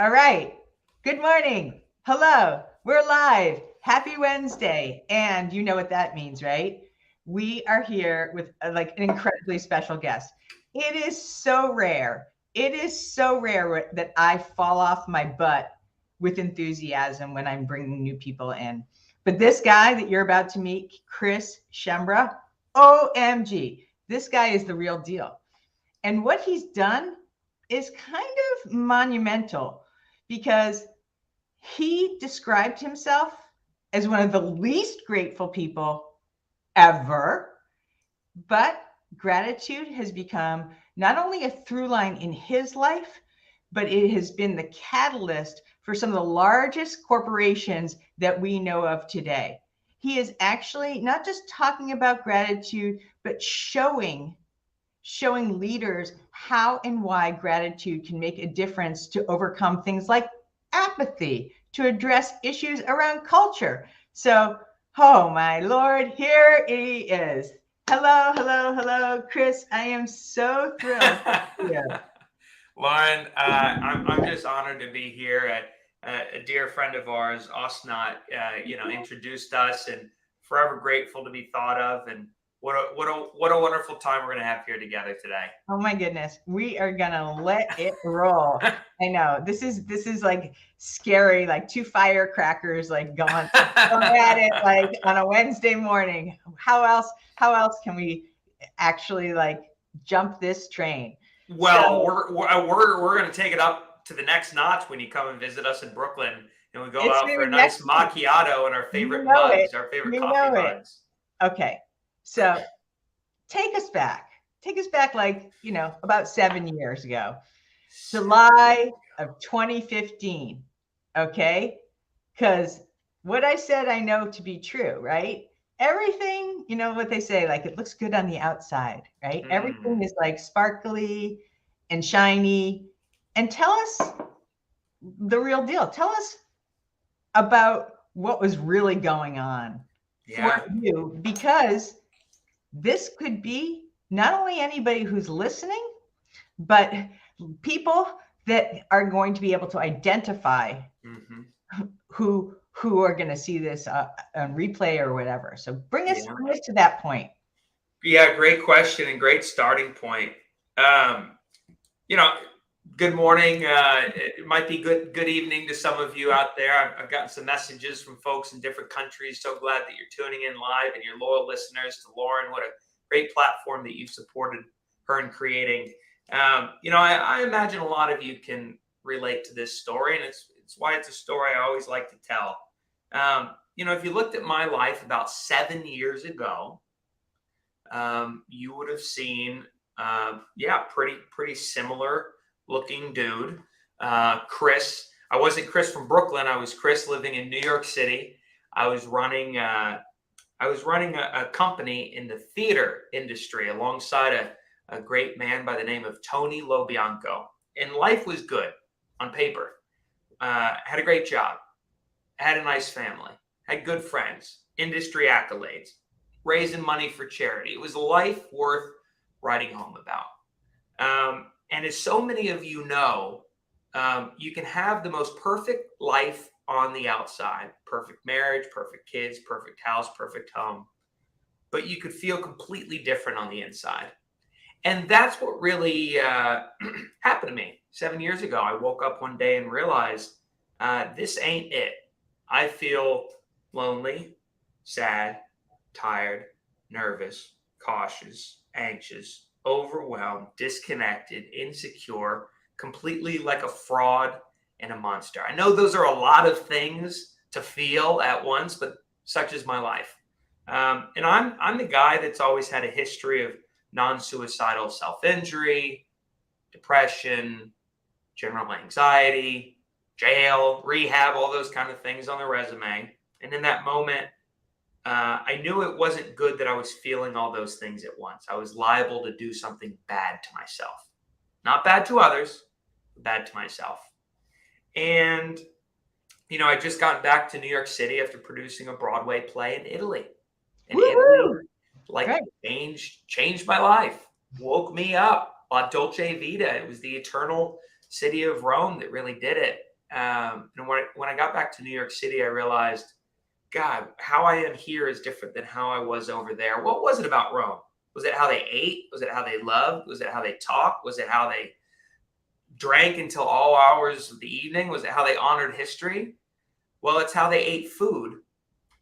All right. Good morning. Hello. We're live. Happy Wednesday. And you know what that means, right? We are here with like an incredibly special guest. It is so rare. It is so rare that I fall off my butt with enthusiasm when I'm bringing new people in. But this guy that you're about to meet, Chris Shembra, OMG, this guy is the real deal. And what he's done is kind of monumental because he described himself as one of the least grateful people ever. But gratitude has become not only a through line in his life, but it has been the catalyst for some of the largest corporations that we know of today. He is actually not just talking about gratitude, but showing leaders how and why gratitude can make a difference to overcome things like apathy, to address issues around culture. So, oh my Lord, here he is. Hello, hello, hello, Chris. I am so thrilled. Lauren, I'm just honored to be here. A dear friend of ours, Osnat, introduced us, and forever grateful to be thought of. And what a wonderful time we're going to have here together today. Oh my goodness, we are gonna let it roll. I know this is like scary, like two firecrackers like going at it like on a Wednesday morning. How else can we actually like jump this train? Well, we're going to take it up to the next notch when you come and visit us in Brooklyn, and we go out for a nice macchiato and our favorite mugs, our favorite coffee mugs. Okay, so take us back like, about 7 years ago, July of 2015. Okay. Because what I said, I know to be true, right? Everything, what they say, like it looks good on the outside, right? Everything is like sparkly and shiny. And tell us the real deal. Tell us about what was really going on for you, because this could be not only anybody who's listening, but people that are going to be able to identify who are going to see this on replay or whatever. So bring us to that point. Yeah, great question and great starting point. Good morning. It might be good evening to some of you out there. I've gotten some messages from folks in different countries. So glad that you're tuning in live, and your loyal listeners to Lauren. What a great platform that you've supported her in creating. I imagine a lot of you can relate to this story, and it's why it's a story I always like to tell. If you looked at my life about 7 years ago, you would have seen, pretty similar looking dude. Chris. I wasn't Chris from Brooklyn. I was Chris living in New York City. I was running a company in the theater industry alongside a great man by the name of Tony Lobianco. And life was good on paper. Had a great job. Had a nice family. Had good friends. Industry accolades. Raising money for charity. It was a life worth writing home about. And as so many of you know, you can have the most perfect life on the outside. Perfect marriage, perfect kids, perfect house, perfect home. But you could feel completely different on the inside. And that's what really happened to me 7 years ago. I woke up one day and realized this ain't it. I feel lonely, sad, tired, nervous, cautious, anxious, overwhelmed, disconnected, insecure, completely like a fraud and a monster. I know those are a lot of things to feel at once, but such is my life. And I'm the guy that's always had a history of non-suicidal self-injury, depression, general anxiety, jail, rehab, all those kind of things on the resume. And in that moment, I knew it wasn't good that I was feeling all those things at once. I was liable to do something bad to myself. Not bad to others, but bad to myself. And, I just got back to New York City after producing a Broadway play in Italy. And Italy, changed my life, woke me up. La Dolce Vita. It was the eternal city of Rome that really did it. And when I got back to New York City, I realized, God, how I am here is different than how I was over there. What was it about Rome? Was it how they ate? Was it how they loved? Was it how they talked? Was it how they drank until all hours of the evening? Was it how they honored history? Well, it's how they ate food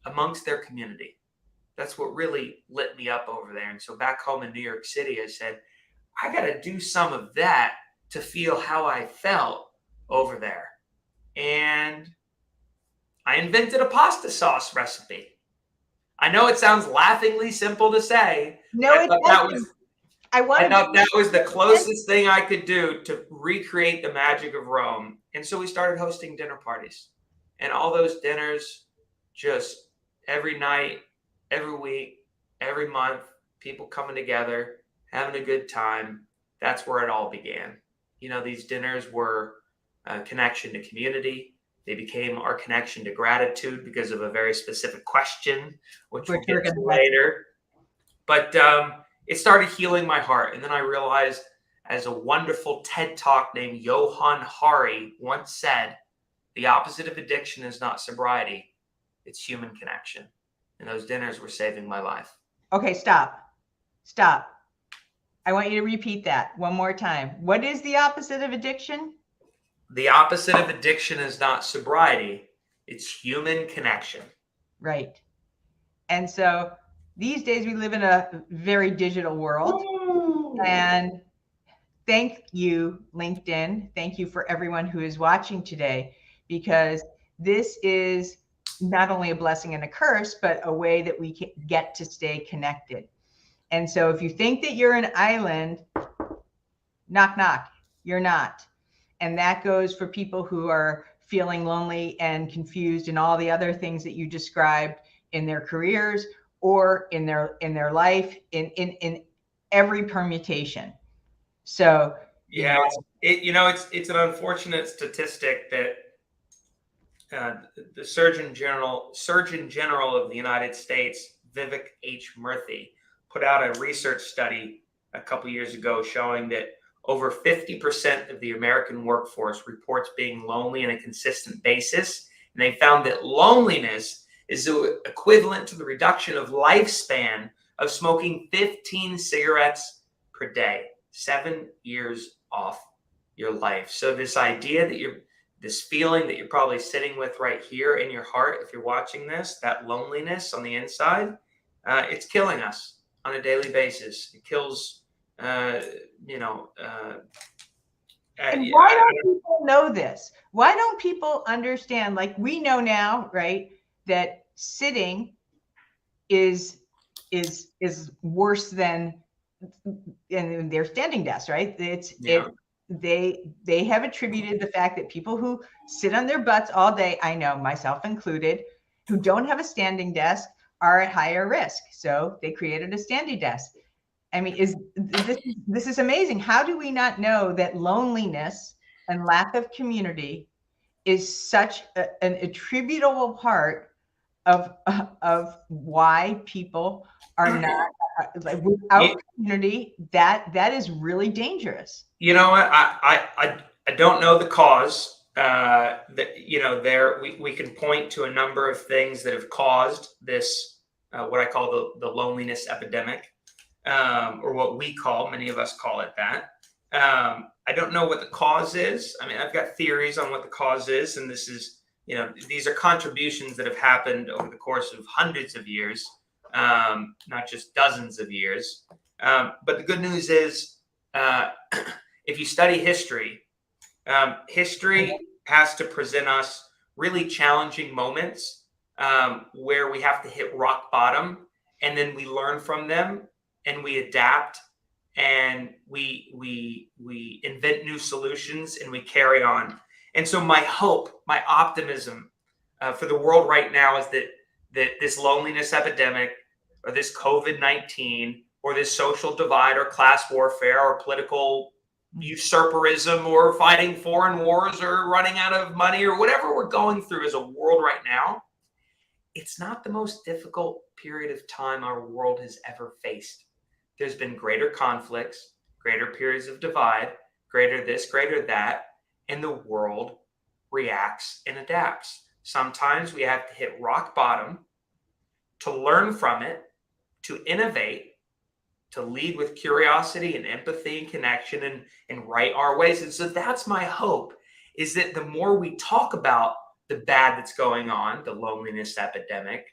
amongst their community. That's what really lit me up over there. And so back home in New York City, I said, I got to do some of that to feel how I felt over there. And I invented a pasta sauce recipe. I know it sounds laughingly simple to say. No, it doesn't. I thought that was the closest thing I could do to recreate the magic of Rome. And so we started hosting dinner parties. And all those dinners, just every night, every week, every month, people coming together, having a good time. That's where it all began. You know, these dinners were a connection to community. They became our connection to gratitude because of a very specific question, which we'll get to later. But it started healing my heart. And then I realized, as a wonderful TED Talk named Johann Hari once said, the opposite of addiction is not sobriety, it's human connection. And those dinners were saving my life. Okay, stop. I want you to repeat that one more time. What is the opposite of addiction? The opposite of addiction is not sobriety, it's human connection. Right. And so these days we live in a very digital world. Ooh. And thank you, LinkedIn. Thank you for everyone who is watching today, because this is not only a blessing and a curse, but a way that we can get to stay connected. And so if you think that you're an island, knock, knock, you're not. And that goes for people who are feeling lonely and confused and all the other things that you described in their careers or in their life, in every permutation. So yeah, it's an unfortunate statistic that the Surgeon General of the United States, Vivek H. Murthy, put out a research study a couple years ago showing that over 50% of the American workforce reports being lonely on a consistent basis. And they found that loneliness is equivalent to the reduction of lifespan of smoking 15 cigarettes per day, 7 years off your life. So this idea that this feeling that you're probably sitting with right here in your heart, if you're watching this, that loneliness on the inside, it's killing us on a daily basis. It kills, and why don't people know this? Why don't people understand? Like, we know now, right, that sitting is worse than in their standing desks, right? They have attributed the fact that people who sit on their butts all day, I know, myself included, who don't have a standing desk are at higher risk. So they created a standing desk. I mean, this is amazing. How do we not know that loneliness and lack of community is such an attributable part of why people are not like, without community? That is really dangerous. You know what? I don't know the cause. We can point to a number of things that have caused this, what I call the loneliness epidemic. Or what many of us call it that. I don't know what the cause is. I mean, I've got theories on what the cause is, and this is, these are contributions that have happened over the course of hundreds of years, not just dozens of years. But the good news is, if you study history, history has to present us really challenging moments where we have to hit rock bottom, and then we learn from them. And we adapt, and we invent new solutions, and we carry on. And so my hope, my optimism for the world right now is that this loneliness epidemic, or this COVID-19, or this social divide, or class warfare, or political usurperism, or fighting foreign wars, or running out of money, or whatever we're going through as a world right now, it's not the most difficult period of time our world has ever faced. There's been greater conflicts, greater periods of divide, greater this, greater that, and the world reacts and adapts. Sometimes we have to hit rock bottom to learn from it, to innovate, to lead with curiosity and empathy and connection and right our ways. And so that's my hope, is that the more we talk about the bad that's going on, the loneliness epidemic,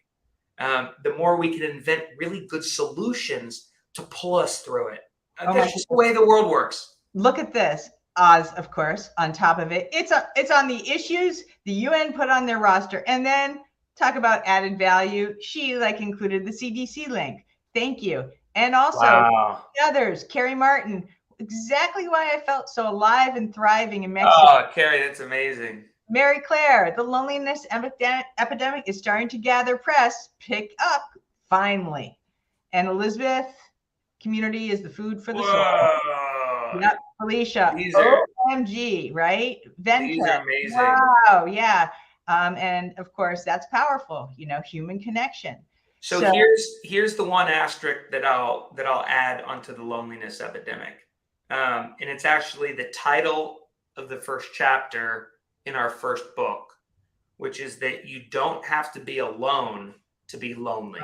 the more we can invent really good solutions to pull us through it. That's just the way the world works. Look at this. Oz, of course, on top of it. It's on the issues the UN put on their roster. And then talk about added value. She included the CDC link. Thank you. And also others, Carrie Martin, exactly why I felt so alive and thriving in Mexico. Oh, Carrie, that's amazing. Mary Claire, the loneliness epidemic is starting to gather press. Pick up, finally. And Elizabeth, community is the food for the soul. Yep, Felicia, OMG, right? These are amazing. Wow, yeah. And of course, that's powerful, human connection. So here's the one asterisk that I'll add onto the loneliness epidemic. And it's actually the title of the first chapter in our first book, which is that you don't have to be alone to be lonely.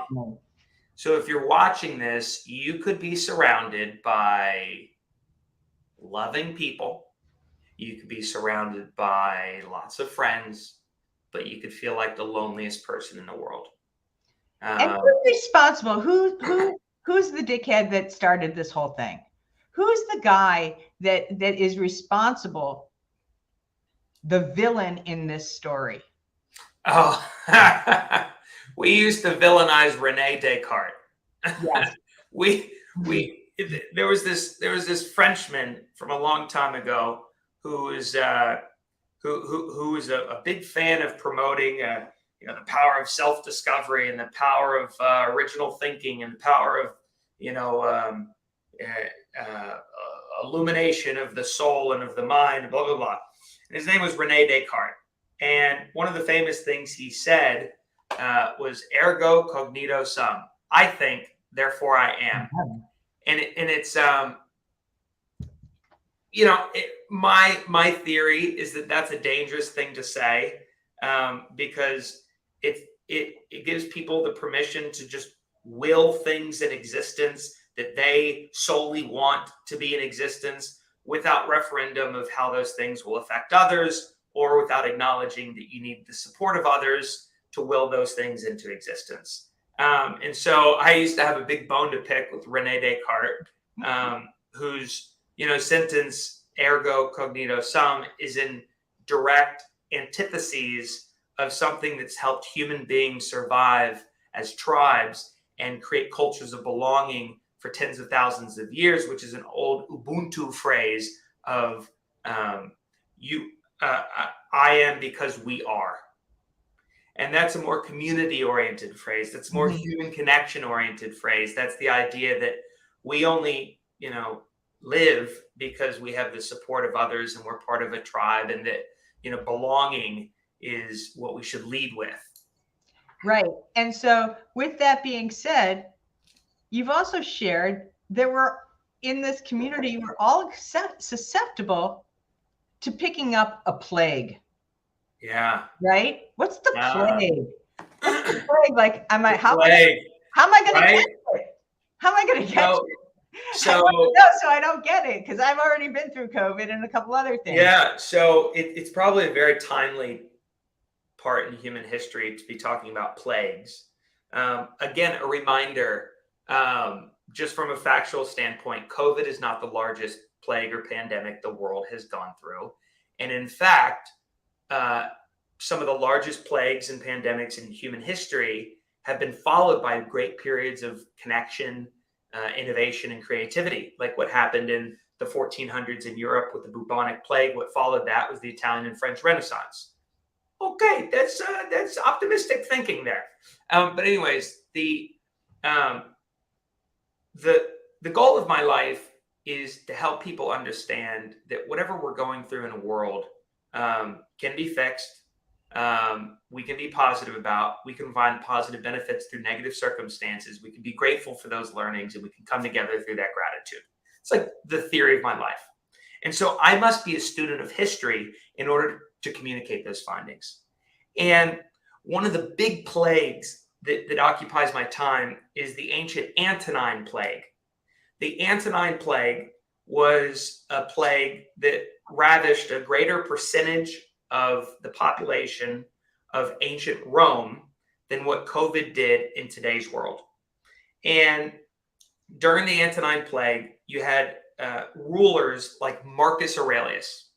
So if you're watching this, you could be surrounded by loving people. You could be surrounded by lots of friends, but you could feel like the loneliest person in the world. And who's responsible? Who's the dickhead that started this whole thing? Who's the guy that is responsible? The villain in this story. Oh, we used to villainize Renee Descartes. Yes. There was this Frenchman from a long time ago who was a big fan of promoting the power of self-discovery and the power of original thinking and the power of illumination of the soul and of the mind, blah blah blah. And his name was Renee Descartes. And one of the famous things he said was "Ergo cognito sum." I think, therefore I am. And it's my theory is that that's a dangerous thing to say, because it gives people the permission to just will things in existence that they solely want to be in existence without referendum of how those things will affect others, or without acknowledging that you need the support of others to will those things into existence. And so I used to have a big bone to pick with Renee Descartes, whose sentence "ergo cognito sum" is in direct antitheses of something that's helped human beings survive as tribes and create cultures of belonging for tens of thousands of years, which is an old Ubuntu phrase of I am because we are. And that's a more community-oriented phrase. That's more human connection-oriented phrase. That's the idea that we only, live because we have the support of others and we're part of a tribe, and that, belonging is what we should lead with. Right. And so with that being said, you've also shared that we're in this community, we're all susceptible to picking up a plague. Yeah. Right? What's the plague? What's the plague? How am I going to catch it? How am I going to catch it? So I don't get it, because I've already been through COVID and a couple other things. Yeah. So it's probably a very timely part in human history to be talking about plagues. Again, a reminder, just from a factual standpoint, COVID is not the largest plague or pandemic the world has gone through. And in fact, some of the largest plagues and pandemics in human history have been followed by great periods of connection, innovation, and creativity, like what happened in the 1400s in Europe with the bubonic plague. What followed that was the Italian and French Renaissance. Okay, that's optimistic thinking there. But anyways, the goal of my life is to help people understand that whatever we're going through in the world can be fixed. We can be positive about. We can find positive benefits through negative circumstances. We can be grateful for those learnings, and we can come together through that gratitude. It's like the theory of my life. And so I must be a student of history in order to communicate those findings. And one of the big plagues that occupies my time is the ancient Antonine Plague. The Antonine Plague was a plague that ravished a greater percentage of the population of ancient Rome than what COVID did in today's world. And during the Antonine Plague, you had rulers like Marcus Aurelius.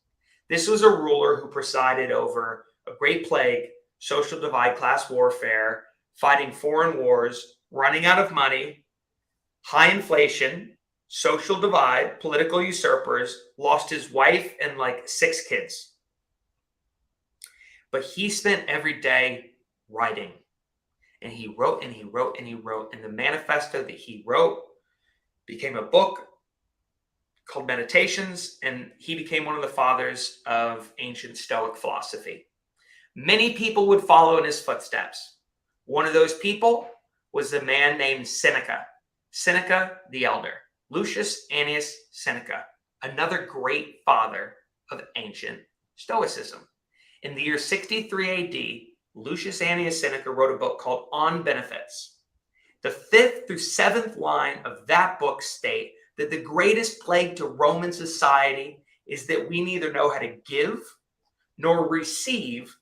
This was a ruler who presided over a great plague, social divide, class warfare, fighting foreign wars, running out of money, high inflation, social divide, political usurpers, lost his wife and like 6 kids. But he spent every day writing. And he wrote and he wrote and he wrote. And the manifesto that he wrote became a book called Meditations. And he became one of the fathers of ancient Stoic philosophy. Many people would follow in his footsteps. One of those people was a man named Seneca. Seneca the Elder. Lucius Annius Seneca. Another great father of ancient Stoicism. In the year 63 AD, Lucius Annius Seneca wrote a book called On Benefits. The 5th through 7th line of that book state that the greatest plague to Roman society is that we neither know how to give nor receive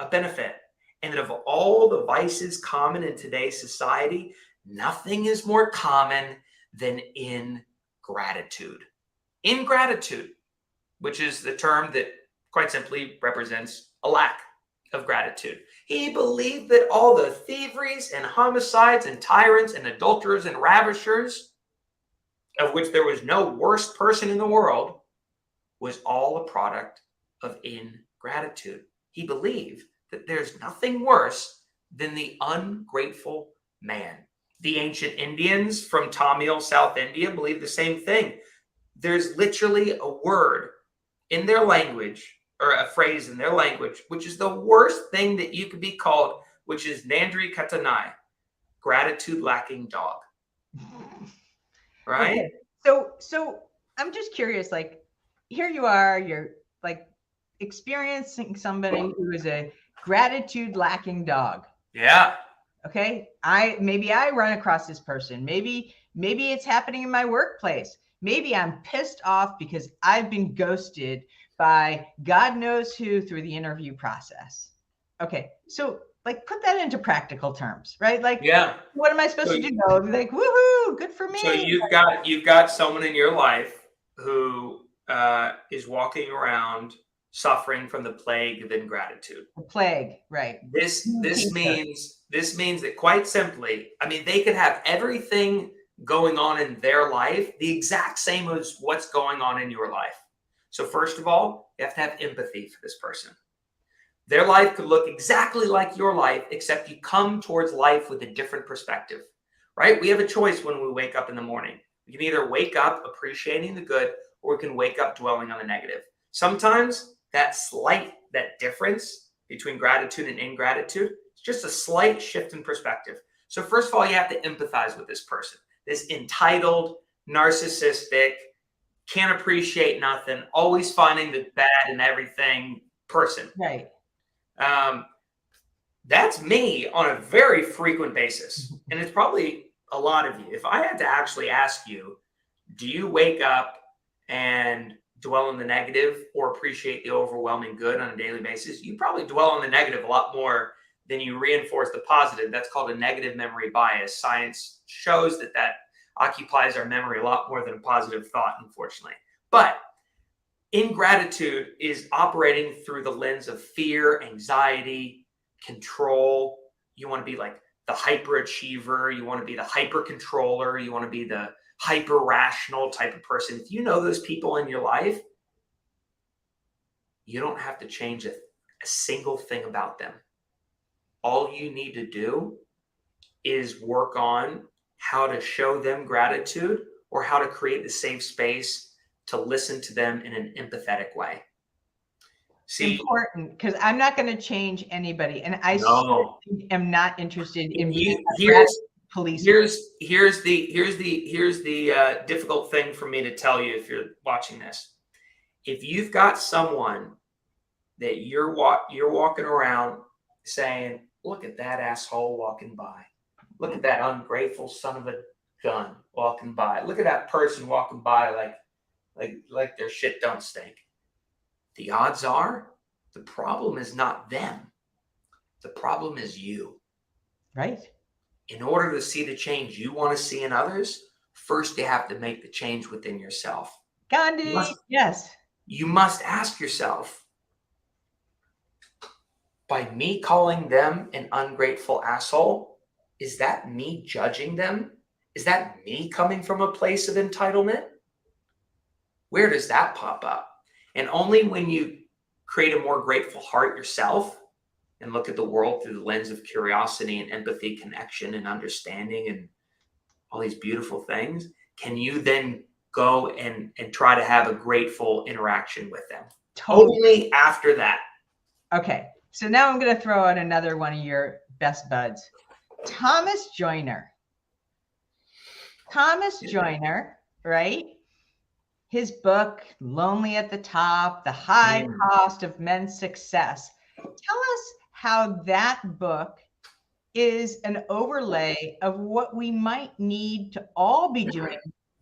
a benefit. And that of all the vices common in today's society, nothing is more common than ingratitude. Ingratitude, which is the term that quite simply represents a lack of gratitude. He believed that all the thieveries and homicides and tyrants and adulterers and ravishers, of which there was no worse person in the world, was all a product of ingratitude. He believed that there's nothing worse than the ungrateful man. The ancient Indians from Tamil, South India, believed the same thing. There's literally a word in their language, or a phrase in their language, which is the worst thing that you could be called, which is Nandri Katanai, gratitude lacking dog. Right? Okay. So I'm just curious, like, here you are, you're like experiencing somebody who is a gratitude lacking dog. Yeah. Okay. Maybe I run across this person. Maybe it's happening in my workplace. Maybe I'm pissed off because I've been ghosted by God knows who through the interview process. Okay. So like put that into practical terms, right? Like, yeah. What am I supposed to do? Like, woohoo, good for me. So you've got someone in your life who is walking around suffering from the plague of ingratitude. The plague, right. This means that quite simply, I mean, they could have everything going on in their life, the exact same as what's going on in your life. So first of all, you have to have empathy for this person. Their life could look exactly like your life, except you come towards life with a different perspective, right? We have a choice when we wake up in the morning. We can either wake up appreciating the good, or we can wake up dwelling on the negative. Sometimes that difference between gratitude and ingratitude is just a slight shift in perspective. So first of all, you have to empathize with this person, this entitled, narcissistic, can't appreciate nothing, always finding the bad in everything person. Right. That's me on a very frequent basis. And it's probably a lot of you. If I had to actually ask you, do you wake up and dwell on the negative or appreciate the overwhelming good on a daily basis? You probably dwell on the negative a lot more than you reinforce the positive. That's called a negative memory bias. Science shows that occupies our memory a lot more than a positive thought, unfortunately. But ingratitude is operating through the lens of fear, anxiety, control. You want to be like the hyperachiever. You want to be the hyper controller. You want to be the hyper rational type of person. If you know those people in your life, you don't have to change a single thing about them. All you need to do is work on how to show them gratitude, or how to create the safe space to listen to them in an empathetic way. See, important, because I'm not going to change anybody, and I am not interested in being police. Here's the difficult thing for me to tell you if you're watching this. If you've got someone that you're walking around saying, look at that asshole walking by. Look at that ungrateful son of a gun walking by. Look at that person walking by like their shit don't stink. The odds are the problem is not them. The problem is you. Right. In order to see the change you want to see in others, first you have to make the change within yourself. Gandhi. Yes. You must ask yourself, by me calling them an ungrateful asshole, is that me judging them? Is that me coming from a place of entitlement? Where does that pop up? And only when you create a more grateful heart yourself and look at the world through the lens of curiosity and empathy, connection and understanding and all these beautiful things, can you then go and try to have a grateful interaction with them. Totally. Only after that. Okay. So now I'm going to throw out another one of your best buds, Thomas Joyner. Thomas Joyner, right? His book, Lonely at the Top, The High Cost of Men's Success. Tell us how that book is an overlay of what we might need to all be doing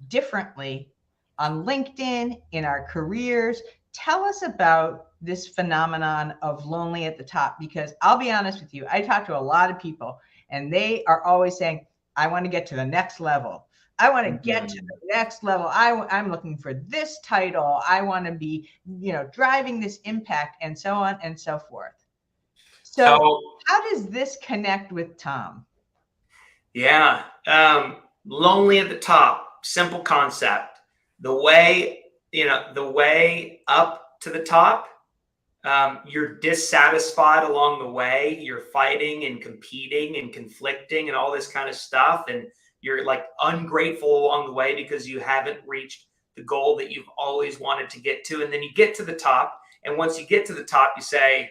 differently on LinkedIn, in our careers. Tell us about this phenomenon of lonely at the top, because I'll be honest with you, I talk to a lot of people and they are always saying, I want to get to the next level. I want to get to the next level. I'm looking for this title. I want to be, driving this impact, and so on and so forth. So how does this connect with Tom? Yeah. Lonely at the top, simple concept. The way up to the top, you're dissatisfied along the way. You're fighting and competing and conflicting and all this kind of stuff. And you're like ungrateful along the way because you haven't reached the goal that you've always wanted to get to. And then you get to the top. And once you get to the top, you say,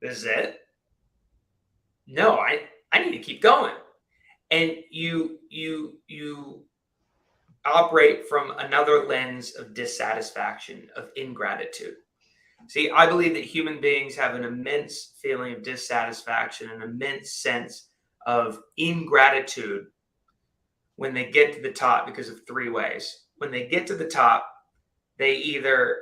this is it? No, I need to keep going. And you operate from another lens of dissatisfaction, of ingratitude. See, I believe that human beings have an immense feeling of dissatisfaction, an immense sense of ingratitude when they get to the top because of three ways. When they get to the top, they either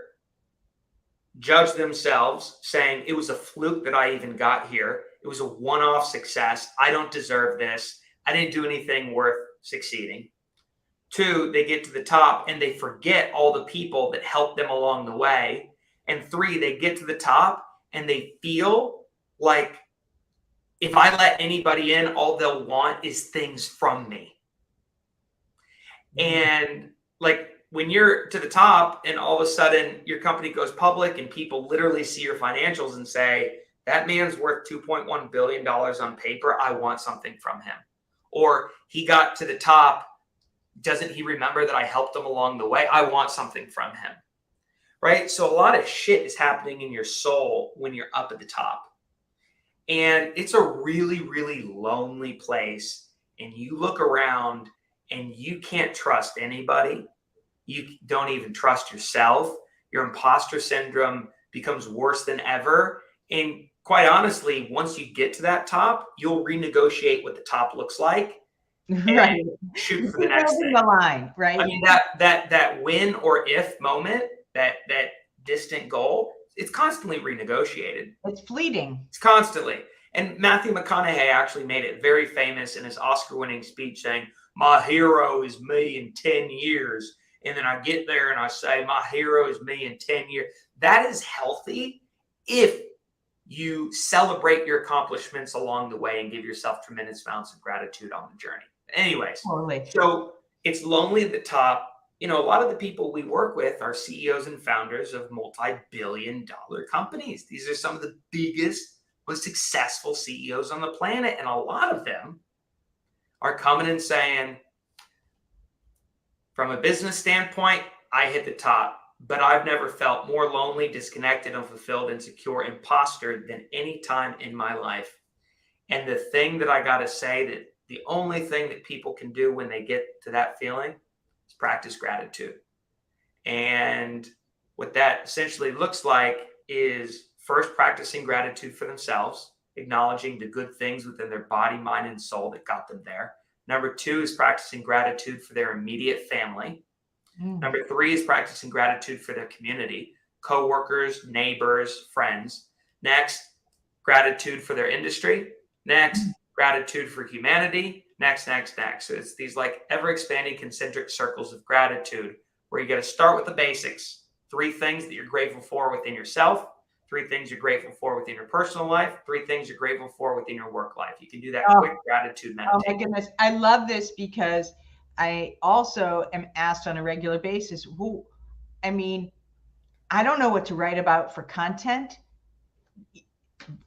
judge themselves, saying it was a fluke that I even got here. It was a one-off success. I don't deserve this. I didn't do anything worth succeeding. Two, they get to the top and they forget all the people that helped them along the way. And three, they get to the top and they feel like if I let anybody in, all they'll want is things from me. And like when you're to the top and all of a sudden your company goes public and people literally see your financials and say, that man's worth $2.1 billion on paper. I want something from him. Or he got to the top. Doesn't he remember that I helped him along the way? I want something from him. Right? So a lot of shit is happening in your soul when you're up at the top. And it's a really, really lonely place. And you look around and you can't trust anybody. You don't even trust yourself. Your imposter syndrome becomes worse than ever. And quite honestly, once you get to that top, you'll renegotiate what the top looks like. Right. Shoot for the next thing. The line, right? I mean, that win or if moment, that distant goal, it's constantly renegotiated. It's fleeting. It's constantly. And Matthew McConaughey actually made it very famous in his Oscar-winning speech saying, my hero is me in 10 years. And then I get there and I say, my hero is me in 10 years. That is healthy if you celebrate your accomplishments along the way and give yourself tremendous amounts of gratitude on the journey. Anyways, totally. So it's lonely at the top. A lot of the people we work with are CEOs and founders of multi-billion-dollar companies. These are some of the biggest, most successful CEOs on the planet. And a lot of them are coming and saying, from a business standpoint, I hit the top, but I've never felt more lonely, disconnected, unfulfilled, insecure, imposter than any time in my life. And the thing that I got to say, that the only thing that people can do when they get to that feeling is practice gratitude. And what that essentially looks like is first practicing gratitude for themselves, acknowledging the good things within their body, mind, and soul that got them there. Number 2 is practicing gratitude for their immediate family. Number 3 is practicing gratitude for their community, coworkers, neighbors, friends. Next, gratitude for their industry. Next, gratitude for humanity. Next. So it's these like ever expanding concentric circles of gratitude where you got to start with the basics. 3 things that you're grateful for within yourself. 3 things you're grateful for within your personal life. 3 things you're grateful for within your work life. You can do that quick gratitude meditation. Oh my goodness. I love this because I also am asked on a regular basis, I don't know what to write about for content.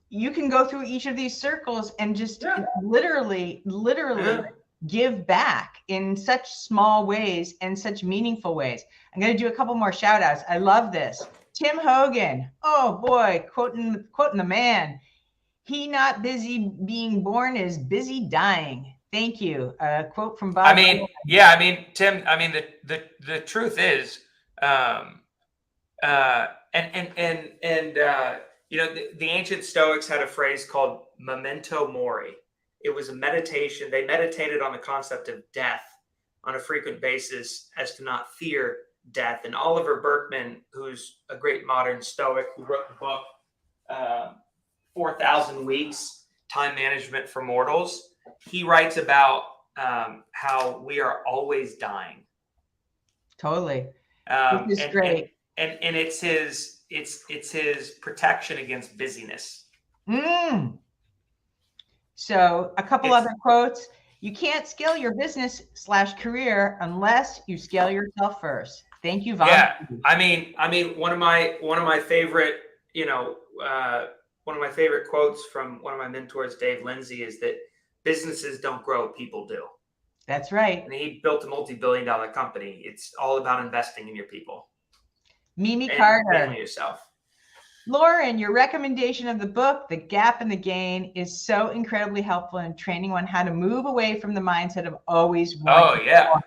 You can go through each of these circles and just literally give back in such small ways and such meaningful ways. I'm going to do a couple more shout outs. I love this. Tim Hogan. Oh boy. Quoting the man. He not busy being born is busy dying. Thank you. A quote from Bob. Tim, the truth is, the ancient Stoics had a phrase called memento mori. It was a meditation. They meditated on the concept of death on a frequent basis as to not fear death. And Oliver Burkeman, who's a great modern Stoic who wrote the book 4,000 Weeks, Time Management for Mortals, he writes about how we are always dying. Totally. This is great. And it's his protection against busyness. So a couple other quotes. You can't scale your business/career unless you scale yourself first. Thank you, Vaughn. Yeah. One of my favorite, one of my favorite quotes from one of my mentors, Dave Lindsay, is that businesses don't grow, people do. That's right. And he built a multi-billion-dollar company. It's all about investing in your people. Mimi Carter. Yourself. Lauren, your recommendation of the book, The Gap and the Gain, is so incredibly helpful in training one how to move away from the mindset of always wanting more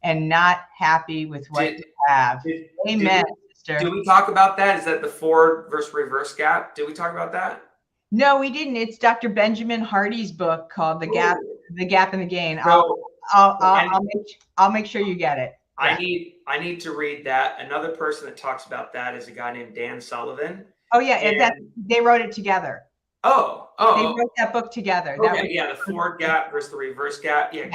and not happy with what you have. Amen, sister. Did we talk about that? Is that the forward versus reverse gap? Did we talk about that? No, we didn't. It's Dr. Benjamin Hardy's book called The Gap and the Gain. So, I'll make sure you get it. Yeah. I need to read that. Another person that talks about that is a guy named Dan Sullivan. Oh yeah, they wrote it together. They wrote that book together. Okay, the forward gap versus the reverse gap. Yeah,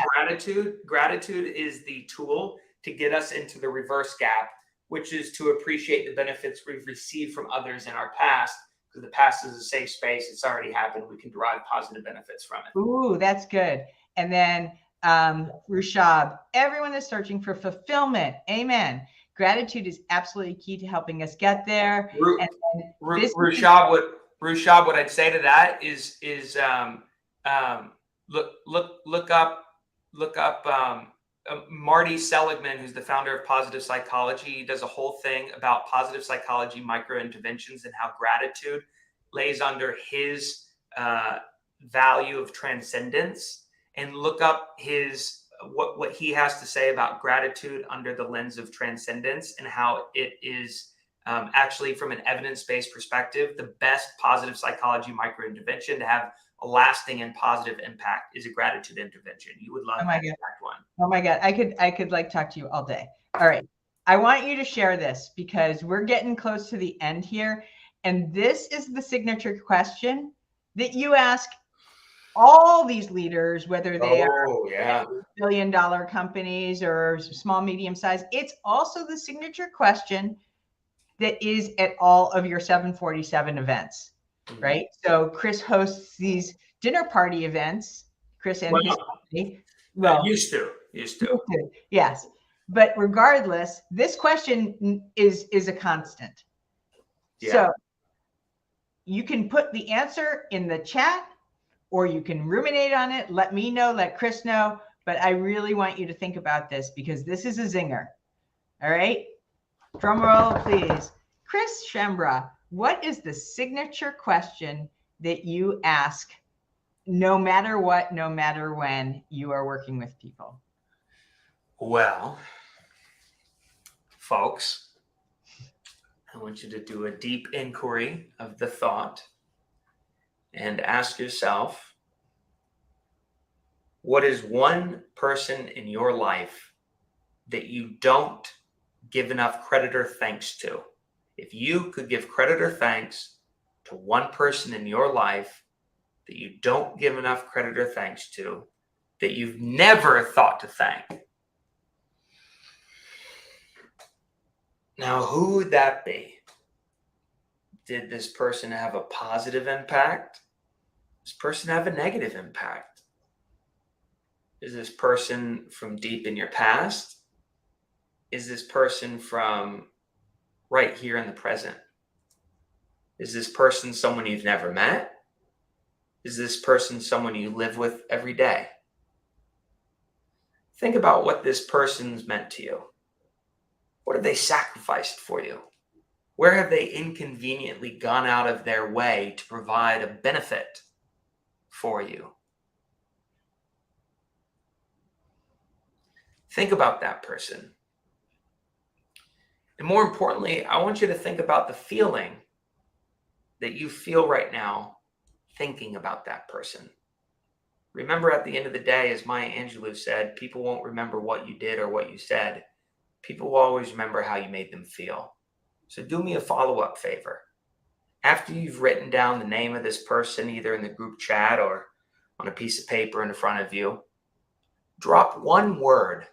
Gratitude is the tool to get us into the reverse gap, which is to appreciate the benefits we've received from others in our past. Because the past is a safe space. It's already happened. We can derive positive benefits from it. Ooh, that's good. And then Rushab, everyone is searching for fulfillment. Amen. Gratitude is absolutely key to helping us get there. Rushab, what I'd say to that is look up Marty Seligman, who's the founder of Positive Psychology. He does a whole thing about positive psychology micro interventions and how gratitude lays under his value of transcendence. And look up what he has to say about gratitude under the lens of transcendence and how it is actually, from an evidence-based perspective, the best positive psychology micro intervention to have a lasting and positive impact is a gratitude intervention. You would love that one. Oh my God. I could like talk to you all day. All right. I want you to share this because we're getting close to the end here. And this is the signature question that you ask all these leaders, whether they are billion-dollar companies or small, medium size. It's also the signature question that is at all of your 747 events, right? So Chris hosts these dinner party events, Chris and his company. Well, used to. Yes. But regardless, this question is a constant. Yeah. So you can put the answer in the chat or you can ruminate on it. Let me know, let Chris know. But I really want you to think about this because this is a zinger. All right. Drum roll, please. Chris Shembra, what is the signature question that you ask no matter what, no matter when you are working with people? Well, folks, I want you to do a deep inquiry of the thought and ask yourself, what is one person in your life that you don't give enough credit or thanks to? If you could give credit or thanks to one person in your life that you don't give enough credit or thanks to, that you've never thought to thank, now who would that be? Did this person have a positive impact? Does this person have a negative impact? Is this person from deep in your past? Is this person from right here in the present? Is this person someone you've never met? Is this person someone you live with every day? Think about what this person's meant to you. What have they sacrificed for you? Where have they inconveniently gone out of their way to provide a benefit for you? Think about that person. And more importantly, I want you to think about the feeling that you feel right now thinking about that person. Remember, at the end of the day, as Maya Angelou said, people won't remember what you did or what you said. People will always remember how you made them feel. So do me a follow-up favor. After you've written down the name of this person, either in the group chat or on a piece of paper in front of you, drop one word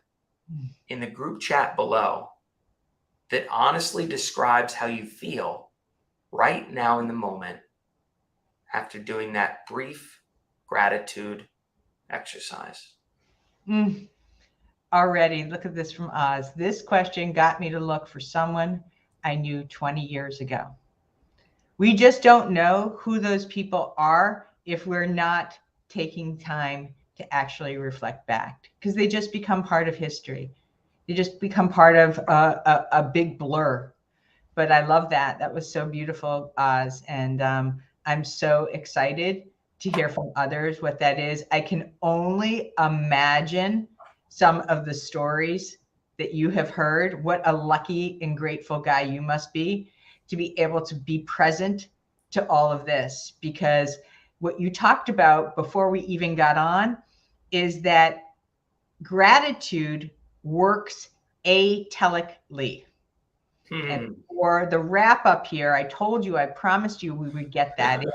in the group chat below that honestly describes how you feel right now in the moment after doing that brief gratitude exercise. Already, look at this from Oz. This question got me to look for someone I knew 20 years ago. We just don't know who those people are if we're not taking time to actually reflect back, because they just become part of history. They just become part of a big blur. But I love that. That was so beautiful, Oz. And I'm so excited to hear from others what that is. I can only imagine some of the stories that you have heard. What a lucky and grateful guy you must be to be able to be present to all of this. Because what you talked about before we even got on is that gratitude works atelically. And for the wrap up here, I told you, I promised you we would get that in.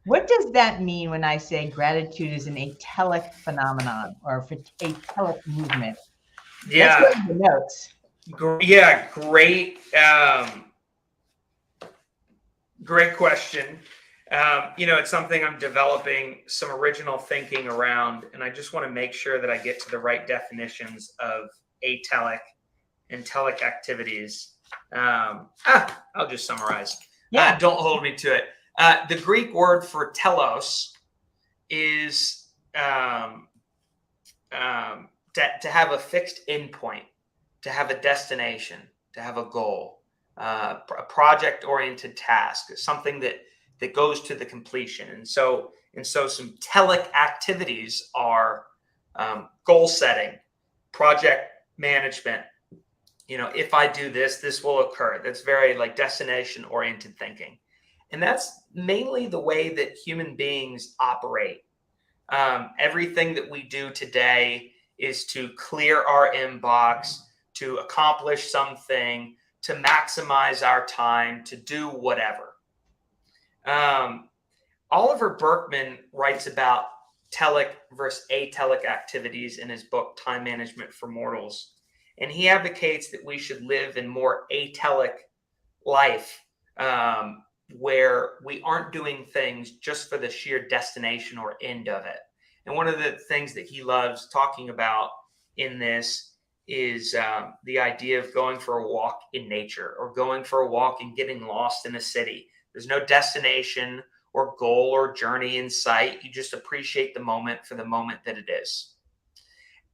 What does that mean when I say gratitude is an atelic phenomenon or atelic movement? Yeah. Let's go to the notes. Yeah, great question. It's something I'm developing some original thinking around, and I just want to make sure that I get to the right definitions of atelic and telic activities. I'll just summarize. Yeah. Don't hold me to it. The Greek word for telos is to have a fixed endpoint, to have a destination, to have a goal, a project-oriented task, something that goes to the completion. And so some telic activities are goal setting, project management. If I do this, this will occur. That's very like destination-oriented thinking. And that's mainly the way that human beings operate. Everything that we do today is to clear our inbox, to accomplish something, to maximize our time, to do whatever. Oliver Berkman writes about telic versus atelic activities in his book, Time Management for Mortals. And he advocates that we should live in more atelic life, where we aren't doing things just for the sheer destination or end of it. And one of the things that he loves talking about in this is the idea of going for a walk in nature or going for a walk and getting lost in a city. There's no destination or goal or journey in sight. You just appreciate the moment for the moment that it is.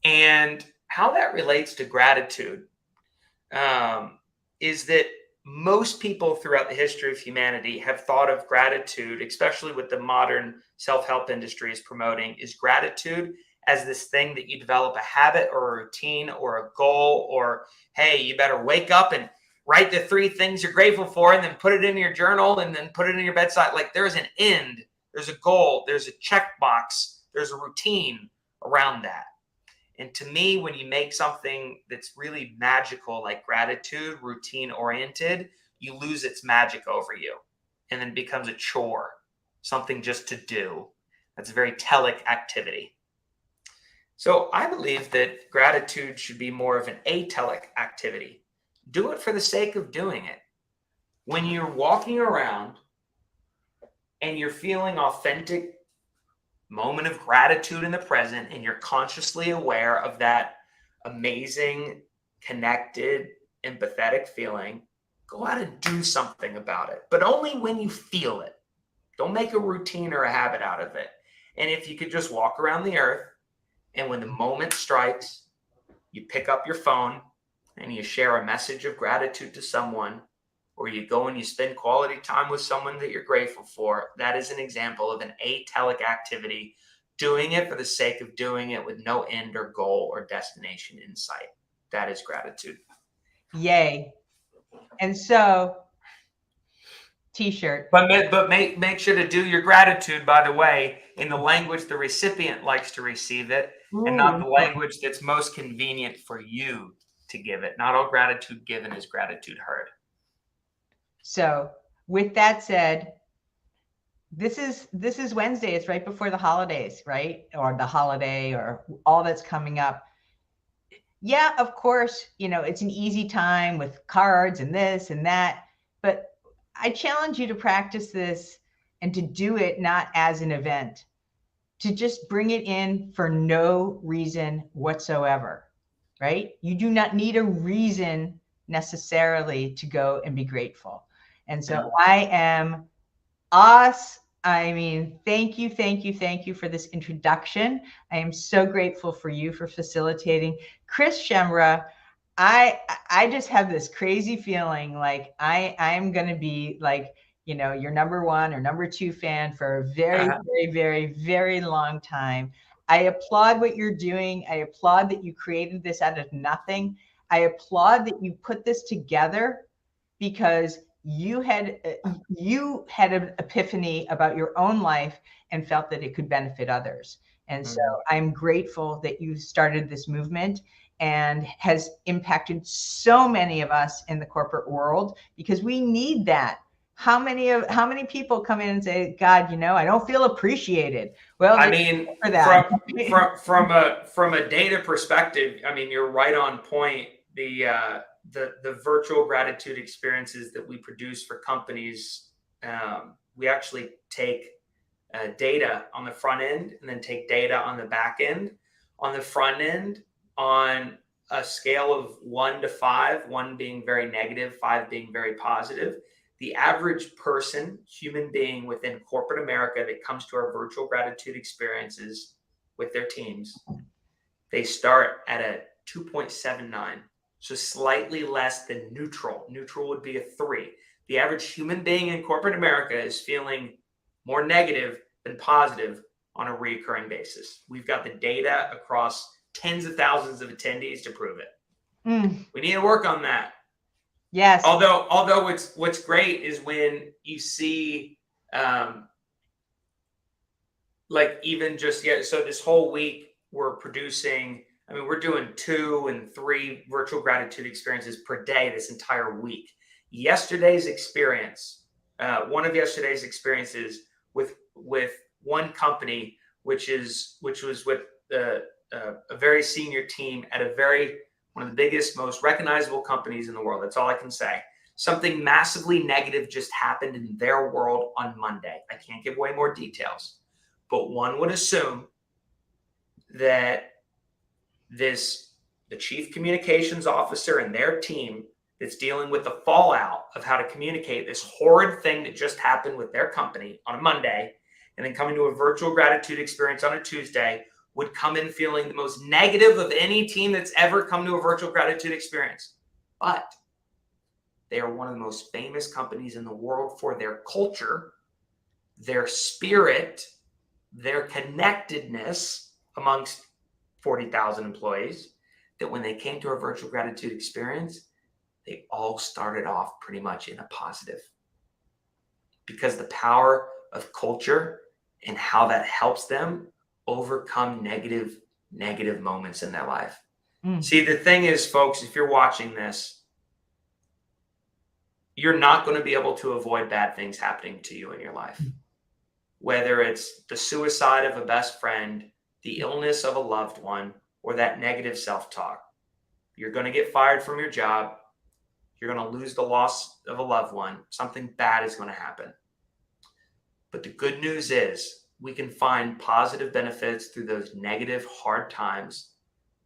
And how that relates to gratitude is that most people throughout the history of humanity have thought of gratitude, especially with the modern self-help industry is promoting, is gratitude as this thing that you develop a habit or a routine or a goal, or, hey, you better wake up and write the 3 things you're grateful for and then put it in your journal and then put it in your bedside. Like there's an end, there's a goal, there's a checkbox, there's a routine around that. And to me, when you make something that's really magical, like gratitude, routine oriented, you lose its magic over you and then it becomes a chore, something just to do. That's a very telic activity. So I believe that gratitude should be more of an atelic activity. Do it for the sake of doing it. When you're walking around and you're feeling authentic moment of gratitude in the present and you're consciously aware of that amazing, connected, empathetic feeling, go out and do something about it, but only when you feel it. Don't make a routine or a habit out of it. And if you could just walk around the earth and when the moment strikes, you pick up your phone and you share a message of gratitude to someone, or you go and you spend quality time with someone that you're grateful for, that is an example of an atelic activity, doing it for the sake of doing it with no end or goal or destination in sight. That is gratitude. Yay. And so, t-shirt. But make sure to do your gratitude, by the way, in the language the recipient likes to receive it, and not the language that's most convenient for you to give it. Not all gratitude given is gratitude heard. So with that said, this is Wednesday. It's right before the holidays, right? Or the holiday or all that's coming up. Yeah, of course, it's an easy time with cards and this and that, but I challenge you to practice this and to do it not as an event, to just bring it in for no reason whatsoever, right? You do not need a reason necessarily to go and be grateful. And so I am thank you for this introduction. I am so grateful for you for facilitating. Chris Shembra, I just have this crazy feeling like I'm going to be like, your number 1 or number 2 fan for a very, very, very, very long time. I applaud what you're doing. I applaud that you created this out of nothing. I applaud that you put this together because you had an epiphany about your own life and felt that it could benefit others. And so I'm grateful that you started this movement and has impacted so many of us in the corporate world, because we need that. How many people come in and say, God, I don't feel appreciated. Well, I mean, for that. from a data perspective, I mean, you're right on point. The virtual gratitude experiences that we produce for companies, we actually take data on the front end and then take data on the back end. On the front end, on a scale of 1 to 5, 1 being very negative, 5 being very positive, the average person, human being within corporate America that comes to our virtual gratitude experiences with their teams, they start at a 2.79. So slightly less than neutral. Neutral would be a 3. The average human being in corporate America is feeling more negative than positive on a recurring basis. We've got the data across tens of thousands of attendees to prove it. We need to work on that. Yes. Although what's great is when you see like even just so this whole week we're producing, I mean, we're doing 2 and 3 virtual gratitude experiences per day this entire week. Yesterday's experience, one of yesterday's experiences with one company, which was with a very senior team at one of the biggest, most recognizable companies in the world. That's all I can say. Something massively negative just happened in their world on Monday. I can't give away more details, but one would assume that the chief communications officer and their team that's dealing with the fallout of how to communicate this horrid thing that just happened with their company on a Monday, and then coming to a virtual gratitude experience on a Tuesday, would come in feeling the most negative of any team that's ever come to a virtual gratitude experience. But they are one of the most famous companies in the world for their culture, their spirit, their connectedness amongst 40,000 employees, that when they came to our virtual gratitude experience, they all started off pretty much in a positive, because the power of culture and how that helps them overcome negative moments in their life. See, the thing is, folks, if you're watching this, you're not going to be able to avoid bad things happening to you in your life. Whether it's the suicide of a best friend, the illness of a loved one, or that negative self-talk. You're going to get fired from your job. You're going to lose the loss of a loved one. Something bad is going to happen. But the good news is we can find positive benefits through those negative, hard times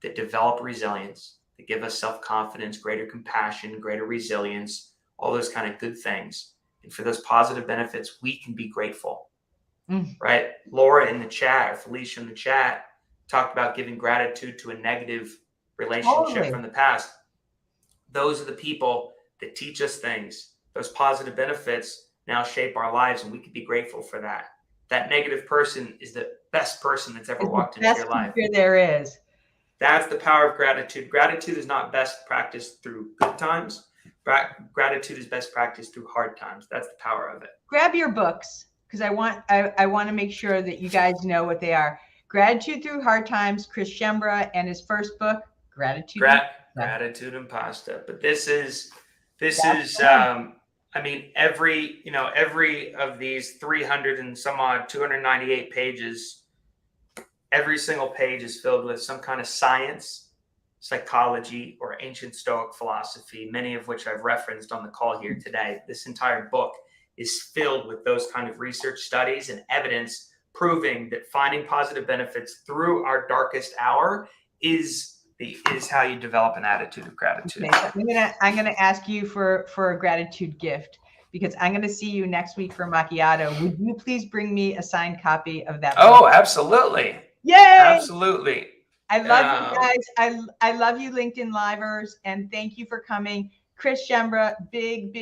that develop resilience, that give us self-confidence, greater compassion, greater resilience, all those kind of good things. And for those positive benefits, we can be grateful, right? Laura in the chat, or Felicia in the chat, talked about giving gratitude to a negative relationship from the past. Those are the people that teach us things. Those positive benefits now shape our lives, and we can be grateful for that. That negative person is the best person that's ever walked into your life. There is. That's the power of gratitude. Gratitude is not best practiced through good times. Gratitude is best practiced through hard times. That's the power of it. Grab your books, because I want to make sure that you guys know what they are. Gratitude Through Hard Times, Chris Shembra, and his first book, Gratitude and Pasta. But this is I mean, every of these 300 and some odd 298 pages, every single page is filled with some kind of science, psychology, or ancient Stoic philosophy, many of which I've referenced on the call here today. This entire book is filled with those kind of research studies and evidence proving that finding positive benefits through our darkest hour is how you develop an attitude of gratitude. Okay, so I'm gonna ask you for a gratitude gift, because I'm gonna see you next week for macchiato. Would you please bring me a signed copy of that book? Oh, absolutely. Yay! Absolutely. I love you guys. I love you, LinkedIn Livers, and thank you for coming. Chris Shembra, big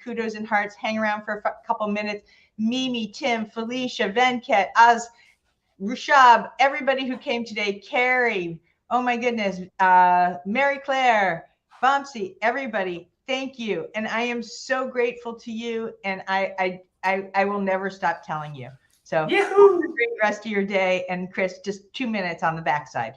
kudos and hearts. Hang around for a couple minutes. Mimi, Tim, Felicia, Venkat, Az, Rushab, everybody who came today, Carrie, oh my goodness, Mary Claire, Bumpsy, everybody, thank you. And I am so grateful to you, and I will never stop telling you. So have a great rest of your day. And Chris, just 2 minutes on the backside.